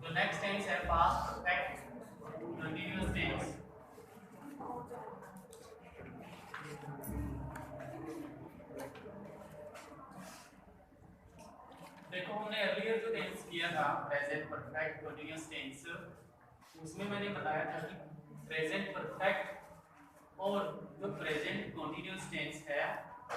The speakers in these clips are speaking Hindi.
तो नेक्स्ट टेंस है पास्ट परफेक्ट कंटीन्यूअस टेंस। देखो हमने अर्लियर जो टेंस किया था प्रेजेंट परफेक्ट कंटीन्यूअस टेंस, उसमें मैंने बताया था कि प्रेजेंट परफेक्ट और जो प्रेजेंट कंटीन्यूअस टेंस है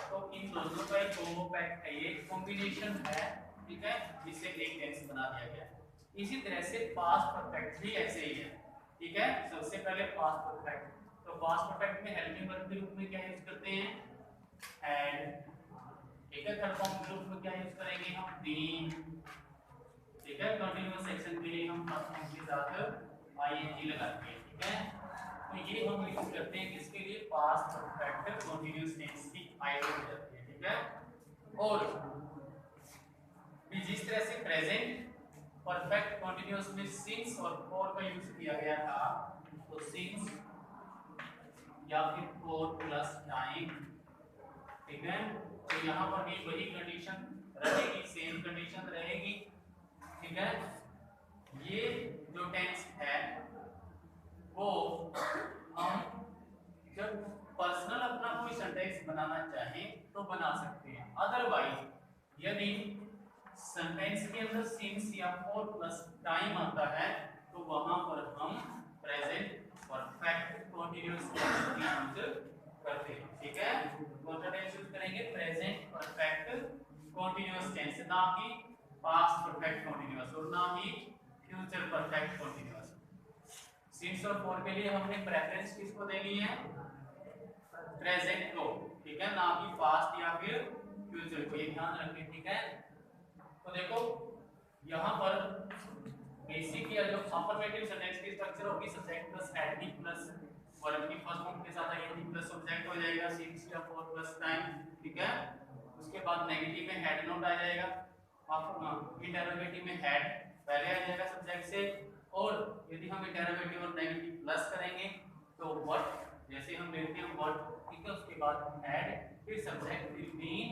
तो इन दोनों का एक कॉम्पैक्ट है, ये कॉम्बिनेशन है, ठीक है, जिससे एक टेंस बना दिया गया है। इसी तरह से पास्ट परफेक्ट भी ऐसे ही है, ठीक है। सबसे पहले पास्ट परफेक्ट, तो पास्ट परफेक्ट में हेल्पिंग वर्ब के रूप में क्या यूज करते हैं, हैड, ठीक है। थर्ड फॉर्म के रूप में क्या यूज करेंगे हम, बीन, ठीक है। कंटीन्यूअस सेक्शन के लिए हम फर्स्ट फॉर्म के साथ आईएनजी लगाते हैं, ठीक है। तो ये हम यूज करते हैं किसके लिए, पास्ट परफेक्ट कंटीन्यूअस टेंस की आइडिया हो जाती है, ठीक है। और भी जिस तरह से प्रेजेंट परफेक्ट कंटीन्यूअस में सिंस और फॉर का यूज किया गया था, तो सिंस या फिर फॉर प्लस टाइम, ठीक है। तो यहाँ पर भी वही कंडीशन रहेगी, सेम कंडीशन रहेगी, ठीक है। ये जो टेंस है वो हम जब पर्सनल अपना कोई सेंटेंस बनाना चाहें तो बना सकते हैं। अदरवाइज यदि सेंटेंस के अंदर सिंस या फॉर प्लस टाइम आता है तो वहां पर हम present perfect continuous tense use करते हैं, ठीक है। कौन सा टेंस यूज करेंगे, प्रेजेंट परफेक्ट कंटीन्यूअस टेंस, ना कि पास्ट परफेक्ट कंटीन्यूअस और ना ही फ्यूचर परफेक्ट कंटीन्यूअस। सिंस और फॉर के लिए हमने प्रेफरेंस किसको देनी है, प्रेजेंट को, ठीक है, ना कि पास्ट या फिर फ्यूचर को, ये ध्यान रखें, ठीक है। तो देखो यहाँ पर बेसिक या जो अफर्मेटिव सेंटेंस की स्ट्रक्चर होगी, subject plus head plus verb की फर्स्ट फॉर्म के साथ आईएनजी प्लस सब्जेक्ट हो जाएगा, सिंस या फॉर प्लस टाइम, ठीक है। उसके बाद नेगेटिव में हेड नोट आ जाएगा, इंटरोगेटिव में हेड पहले आ जाएगा सब्जेक्ट से, और यदि हम इंटरोगेटिव और नेगेटिव प्लस करेंगे तो व्हाट, जैसे हम लेते हैं व्हाट, ठीक है, उसके बाद हेड, फिर सब्जेक्ट, फिर बीन,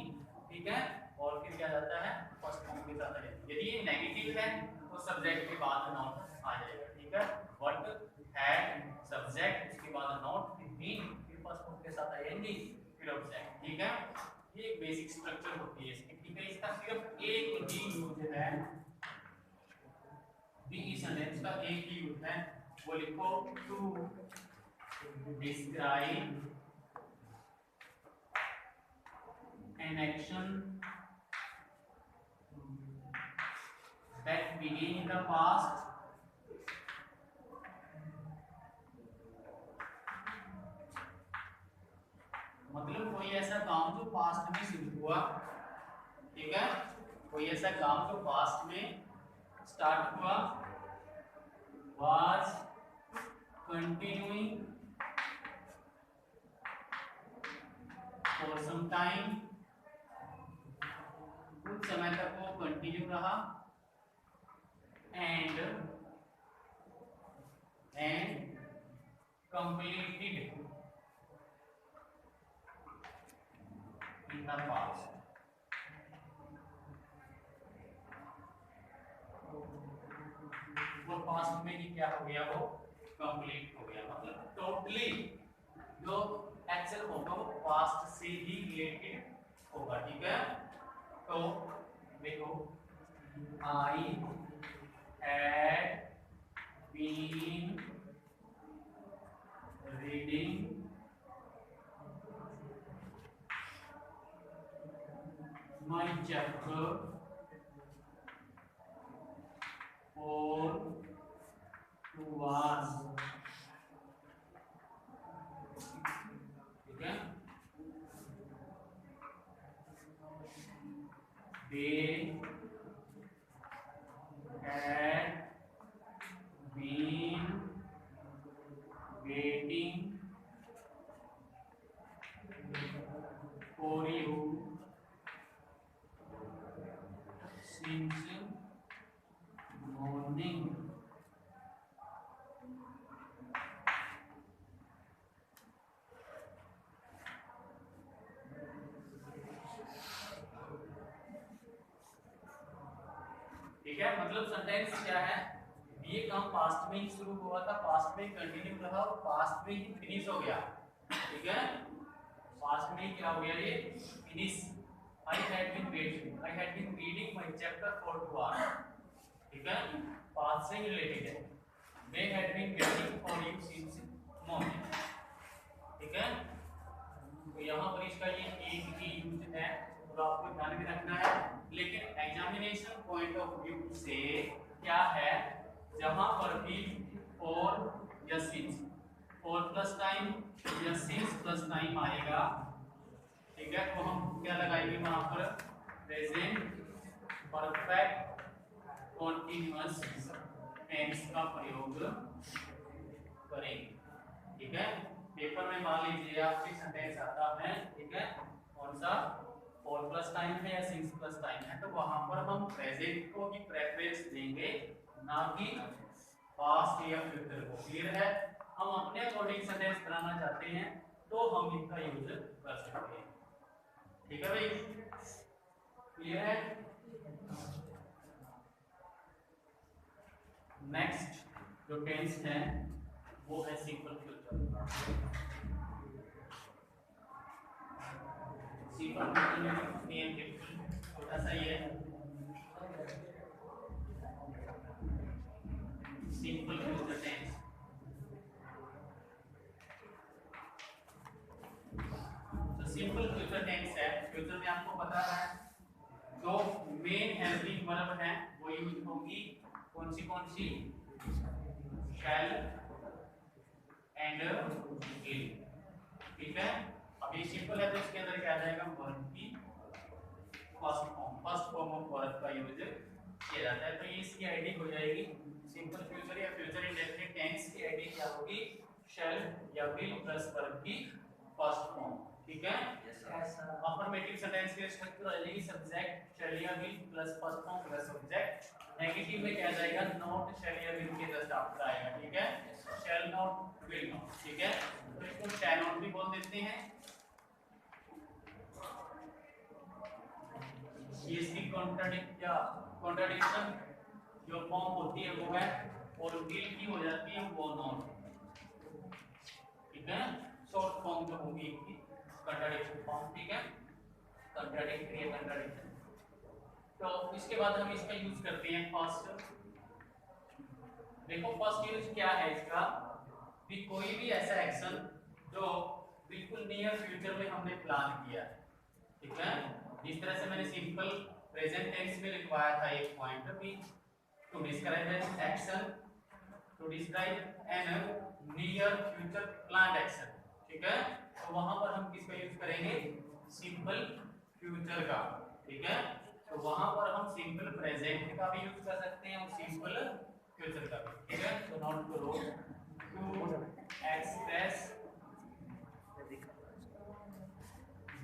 ठीक है, और फिर क्या जाता है फर्स्ट फॉर्म के साथ आ जाएगा। यदि ये नेगेटिव है तो सब्जेक्ट के बाद नॉट आ जाएगा, ठीक है। व्हाट, हेड, सब्जेक्ट, उसके बाद नॉट, फिर बीन, फिर फर्स्ट फॉर्म के साथ आएंगे, फिर ऑब्जेक्ट, ठीक है। ये एक बेसिक स्ट्रक्चर होती है इसकी, ठीक है। इसका सिर्फ एक ही यूज है, बी सेंटेंस का एक ही यूज है, वो लिखो, to describe an action that began in the past मतलब कोई ऐसा काम जो पास्ट में शुरू हुआ, ठीक है, कोई ऐसा काम जो पास्ट में स्टार्ट हुआ, was continuing for some time, कुछ समय तक वो कंटिन्यू रहा, and completed in the past, वो पास्ट में ही क्या हो गया, वो कंप्लीट हो गया, मतलब टोटली जो एक्शन होगा वो पास्ट से ही रिलेटेड होगा, ठीक है। तो देखो, I had been reading my chapter for 2 hours, ठीक है। They had been waiting for you since morning, ठीक है। मतलब सेंटेंस क्या है, ये काम पास्ट में ही शुरू हुआ था, पास्ट में कंटिन्यू रहा और पास्ट में ही फिनिश हो गया, ठीक है। पास्ट में क्या हो गया, ये finish. I had been reading my chapter for 2 hours, ठीक है, पास्ट से ही रिलेटेड है। They had been waiting for you since morning, ठीक है। तो यहाँ पर इसका ये एक ही यूज है, तो आपको ध्यान में रखना है। लेकिन एग्जामिनेशन पॉइंट ऑफ व्यू से क्या है, जहां पर भी और या सिंस, और प्लस टाइम या सिंस प्लस टाइम आएगा, ठीक है, तो हम क्या लगाएंगे वहां पर, प्रेजेंट परफेक्ट कॉन्टिन्यूअस टेंस का प्रयोग करेंगे, ठीक है। पेपर में मान लीजिए आपके सेंटेंस आता है, ठीक है, कौन सा, और प्लस टाइम है या सिंस प्लस टाइम है, तो वहां पर हम प्रेजेंट को ही प्रेफरेंस देंगे, ना कि पास्ट या फ्यूचर को। क्लियर है। हम अपने अकॉर्डिंग सेंटेंस बनाना चाहते हैं तो हम इनका यूज कर सकते हैं, ठीक है भाई, क्लियर है। नेक्स्ट जो टेंस है वो है सिंपल फ्यूचर। सिंपल फ्यूचर में बिल्कुल छोटा सा ही है, सिंपल फ्यूचर टेंस। तो सिंपल फ्यूचर टेंस है, फ्यूचर में आपको पता है जो मेन हेल्पिंग वर्ब है वो यूज होगी, कौन सी, शैल एंड विल, ठीक है। अब ये सिंपल है तो इसके अंदर क्या आ जाएगा, वर्ब की फर्स्ट फॉर्म ऑफ वर्ब का यूज किया जाता है, तो ये इसकी आईडी हो जाएगी। सिंपल फ्यूचर या फ्यूचर इंडेफिनिट टेंस की आईडी क्या होगी, शैल या विल प्लस वर्ब की फर्स्ट फॉर्म, ठीक है। अफर्मेटिव सेंटेंस की स्ट्रक्चर आ जाएगी, सब्जेक्ट शैल या will plus first form plus object. Negative में क्या जाएगा, नॉट शैल या विल के जस्ट आफ्टर आएगा, ठीक है, शैल नॉट विल नॉट, ठीक है। तो इसको शैल नॉट भी बोल देते हैं। ये इसकी कॉन्ट्राडिक्शन जो फॉर्म होती है वो है, और विल की हो जाती है वो नॉट, ठीक है। शॉर्ट फॉर्म जो होगी इसकी कॉन्ट्राडिक्शन फॉर्म, ठीक है, कॉन्ट्राडिक्टरी या कॉन्ट्राडिक्शन। तो इसके बाद हम इसका यूज करते हैं फर्स्ट। देखो फर्स्ट यूज क्या है इसका, कि कोई भी ऐसा एक्शन जो बिल्कुल नियर फ्यूचर में हमने प्लान किया, ठीक है। जिस तरह से मैंने सिंपल प्रेजेंट टेंस में लिखवाया था एक पॉइंट भी, to describe an action, to describe an near future planned action, ठीक है। तो वहां पर हम किसका यूज करेंगे, सिंपल फ्यूचर का, ठीक है। तो वहां पर हम सिंपल प्रेजेंट का भी यूज कर सकते हैं और सिंपल फ्यूचर का भी, ठीक है। तो नॉट करो to express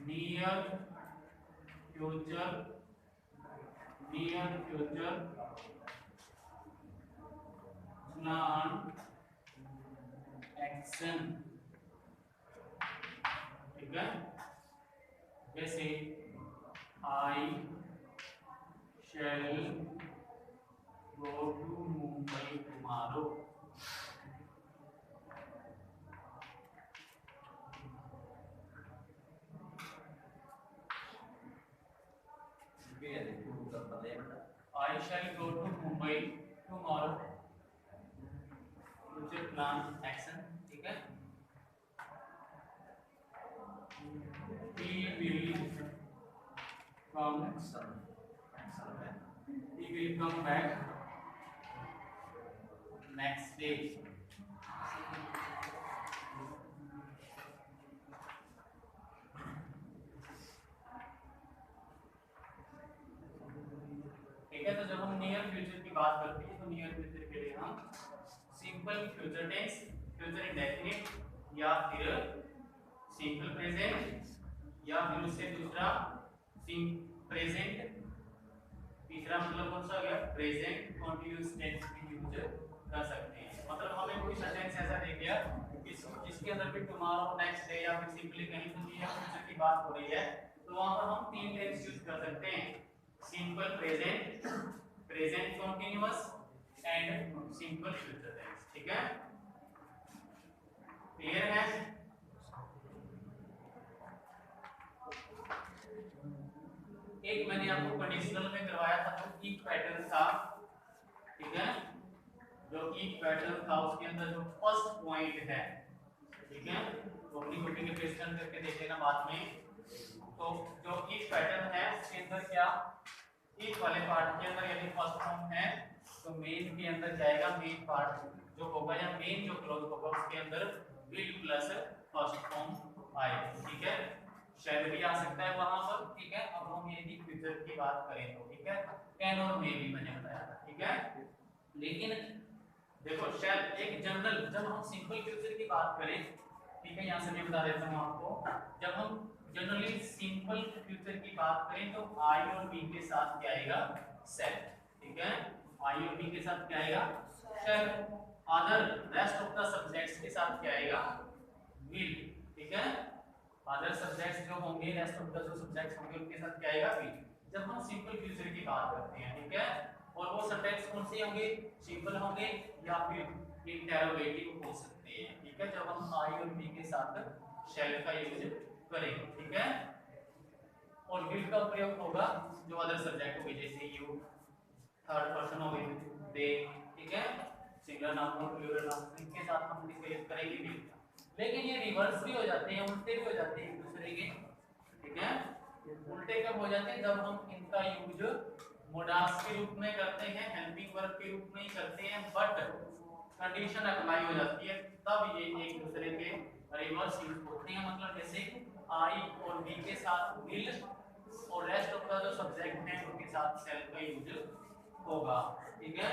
near future plan action, ठीक है। जैसे I shall go to Mumbai tomorrow, I shall go to Mumbai tomorrow, future plan action, ठीक है। He will come back next day, ठीक है। तो जब हम नियर फ्यूचर की बात करते हैं तो नियर फ्यूचर के लिए हम simple future tense, future indefinite, या फिर सिंपल प्रेजेंट, या फिर उससे दूसरा प्रेजेंट, तीसरा मतलब कौन सा हो गया, प्रेजेंट कंटीन्यूअस टेंस भी यूज कर सकते हैं। मतलब हमें कोई सेंटेंस ऐसा दे दिया जिसके अंदर भी टुमारो, नेक्स्ट डे, या फिर सिंपली कहीं तो नियर फ्यूचर की बात हो रही है, तो वहां पर हम तीन टेंस यूज कर सकते हैं, simple present, present continuous, and simple future tense. ठीक है, क्लियर है? एक मैंने आपको कंडीशनल में करवाया था जो ईच पैटर्न था, ठीक है, जो ईच पैटर्न था उसके अंदर जो फर्स्ट पॉइंट है, ठीक है, तो अपनी कॉपी के पेस्ट करके देख लेना बाद में। तो जो ईच पैटर्न है उसके अंदर क्या, ईच वाले पार्ट के अंदर यदि फर्स्ट फॉर्म है तो मेन के अंदर जाएगा, मेन पार्ट जो होगा या मेन जो क्लॉज होगा उसके अंदर विल प्लस फर्स्ट फॉर्म आएगा। ठीक है, शैल भी आ सकता है वहां पर। ठीक है, अब हम यदि फ्यूचर की बात करें तो ठीक है, कैन और मे भी मैंने बताया था। ठीक है, लेकिन देखो शैल एक जनरल, जब हम सिंपल फ्यूचर की बात करें, ठीक है, यहाँ से मैं बता देता हूँ आपको, जब हम जनरली सिंपल फ्यूचर की बात करें तो आई और बी के साथ क्या आएगा, शैल। ठीक है, आई और बी के साथ क्या आएगा, shall. Other rest of the subjects के साथ क्या आएगा, विल। ठीक है, अदर सब्जेक्ट्स जो होंगे, रेस्ट ऑफ द जो सब्जेक्ट्स होंगे उनके साथ क्या आएगा, विल, जब हम सिंपल फ्यूचर की बात करते हैं। ठीक है, और वो सब्जेक्ट्स कौन से होंगे, सिंपल होंगे या फिर इंटरोगेटिव हो सकते हैं। ठीक है, जब हम आई और बी के साथ शैल का यूज करेंगे। ठीक है, और विल का प्रयोग होगा जो अदर सब्जेक्ट होंगे, जैसे यू, थर्ड पर्सन हो गए दे। ठीक है, सिंगुलर नाउन और प्लूरल नाउन, इनके साथ हम किसका यूज करेंगे, विल का। लेकिन ये रिवर्स भी हो जाते हैं, उल्टे भी हो जाते हैं एक दूसरे के। ठीक है, उल्टे कब हो जाते हैं, जब हम इनका यूज मोडास के रूप में करते हैं, हेल्पिंग वर्ब के रूप में ही करते हैं, बट कंडीशन अप्लाई हो जाती है, तब ये एक दूसरे के रिवर्स यूज होते हैं। मतलब जैसे आई और बी के साथ विल और रेस्ट ऑफ द जो सब्जेक्ट हैं उनके साथ शैल का यूज होगा। ठीक है,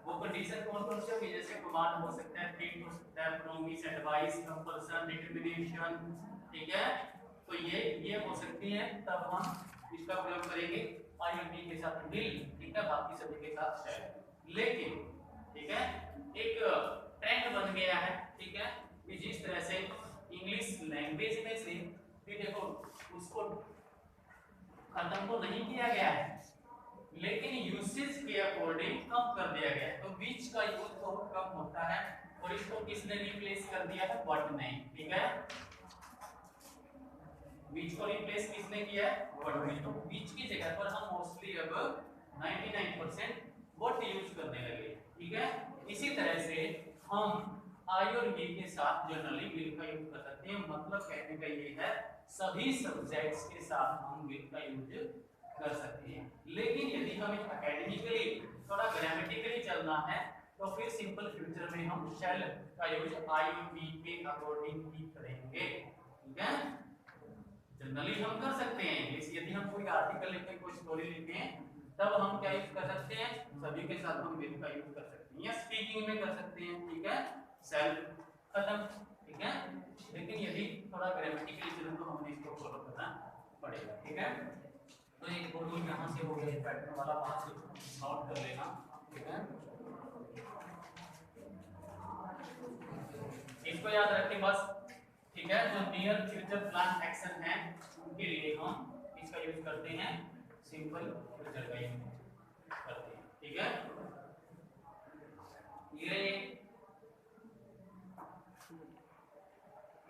वो कंडीशन कौन कौन सी होगी, जैसे कमांड हो सकता है, थ्रेट हो सकता है, प्रॉमिस, एडवाइस, कंपल्सन, डिटरमिनेशन। ठीक है, तो ये हो सकती है, तब हम इसका प्रयोग करेंगे आई और बी के साथ विल। ठीक है, बाकी सभी के साथ शैल। लेकिन ठीक है, एक ट्रेंड बन गया है, ठीक है, कि जिस तरह से इंग्लिश लैंग्वेज में से भी देखो उसको खत्म तो नहीं किया गया है, लेकिन यूसेज के अकॉर्डिंग कम कर दिया गया है। तो बीच का यूज बहुत कम होता है और इसको किसने रिप्लेस कर दिया है, व्हाट ने। ठीक है, बीच को रिप्लेस किसने किया है, व्हाट ने। तो बीच की जगह पर हम मोस्टली अब 99% व्हाट यूज करने लगे। ठीक है, इसी तरह से हम आई और बी के साथ जनरली विल का यूज कर सकते हैं। मतलब कहने का ये है, सभी सब्जेक्ट्स के साथ हम विल का यूज कर सकते हैं। लेकिन यदि हमें एकेडमिकली थोड़ा ग्रामेटिकली चलना है तो फिर सिंपल फ्यूचर में हम शैल का यूज आई और बी के अकॉर्डिंग ही करेंगे। ठीक है, जनरली हम कर सकते हैं, यदि हम कोई आर्टिकल लिखते हैं, कोई स्टोरी लिखते हैं, तब हम क्या यूज कर सकते हैं, सभी के साथ हम विल का यूज कर सकते हैं, या स्पीकिंग में कर सकते हैं। ठीक है, सेल्फ खत्म। ठीक है, लेकिन यदि थोड़ा ग्रामेटिकली चले तो हमें इसको फॉलो करना पड़ेगा। ठीक है, तो एक फोटो यहाँ से हो गया पैटर्न वाला, वहां से नोट कर लेना। ठीक है, इसको याद रखें बस। ठीक है, जो नियर फ्यूचर प्लान एक्शन है उनके लिए हम इसका यूज करते हैं, सिंपल फ्यूचर का यूज करते हैं। ठीक है, ये